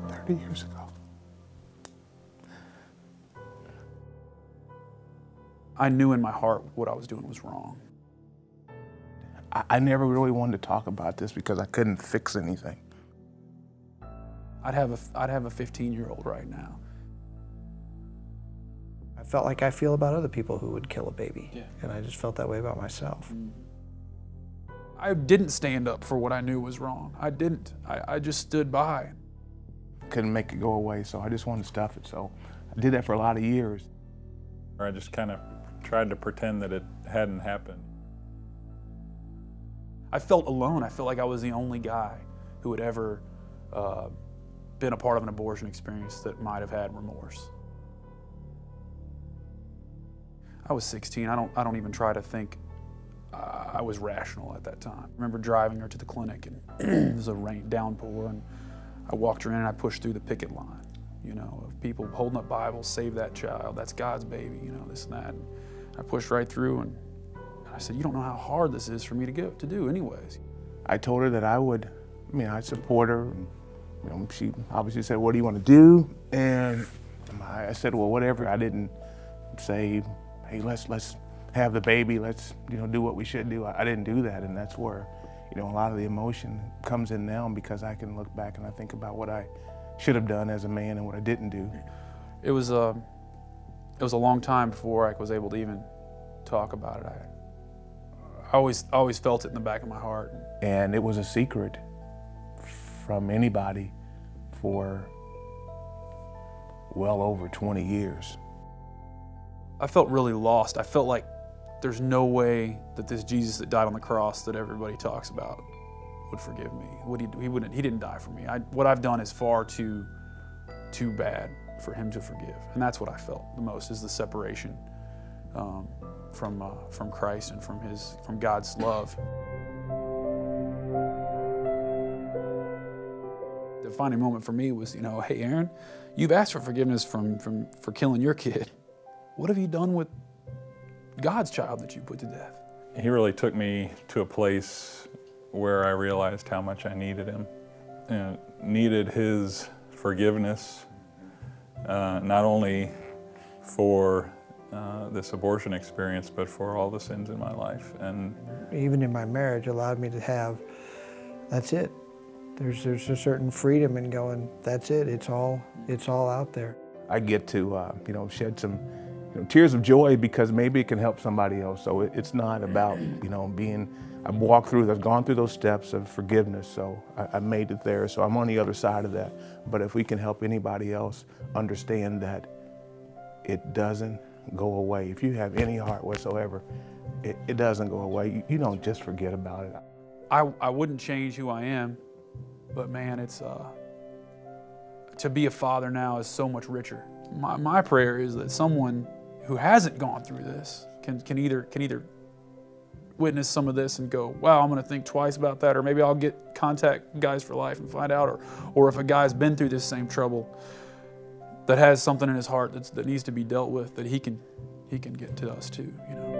30 years ago. I knew in my heart what I was doing was wrong. I never really wanted to talk about this because I couldn't fix anything. I'd have a 15-year-old right now. I felt like I feel about other people who would kill a baby. Yeah. And I just felt that way about myself. I didn't stand up for what I knew was wrong. I didn't. I just stood by. Couldn't make it go away, so I just wanted to stuff it. So I did that for a lot of years. I just kind of tried to pretend that it hadn't happened. I felt alone. I felt like I was the only guy who had ever been a part of an abortion experience that might have had remorse. I was 16. I don't even try to think I was rational at that time. I remember driving her to the clinic, and it was a downpour, and I walked her in and I pushed through the picket line, you know, of people holding up Bibles, save that child, that's God's baby, you know, this and that. And I pushed right through, and I said, you don't know how hard this is for me to do anyways. I told her that I'd support her. And, you know, she obviously said, what do you want to do? And I said, well, whatever. I didn't say, hey, let's have the baby, let's, you know, do what we should do. I didn't do that, and that's where, you know, a lot of the emotion comes in now, because I can look back and I think about what I should have done as a man and what I didn't do. It was a long time before I was able to even talk about it. I always felt it in the back of my heart. And it was a secret from anybody for well over 20 years. I felt really lost. I felt like there's no way that this Jesus that died on the cross that everybody talks about would forgive me. He didn't die for me. What I've done is far too bad for him to forgive. And that's what I felt the most, is the separation from Christ and from God's love. The defining moment for me was, you know, hey Aaron, you've asked for forgiveness for killing your kid. What have you done with God's child that you put to death? He really took me to a place where I realized how much I needed him, and needed his forgiveness, not only for this abortion experience, but for all the sins in my life. And even in my marriage, allowed me to have, that's it. There's a certain freedom in going, that's it, it's all out there. I get to, you know, shed some, you know, tears of joy because maybe it can help somebody else. So it's not about, you know, I've gone through those steps of forgiveness, so I made it there, so I'm on the other side of that. But if we can help anybody else understand that it doesn't go away. If you have any heart whatsoever, it doesn't go away. You don't just forget about it. I wouldn't change who I am, but man, it's to be a father now is so much richer. My prayer is that someone who hasn't gone through this can either witness some of this and go, wow, I'm going to think twice about that, or maybe I'll contact Guys for Life and find out, or if a guy's been through this same trouble that has something in his heart that needs to be dealt with, that he can get to us too, you know.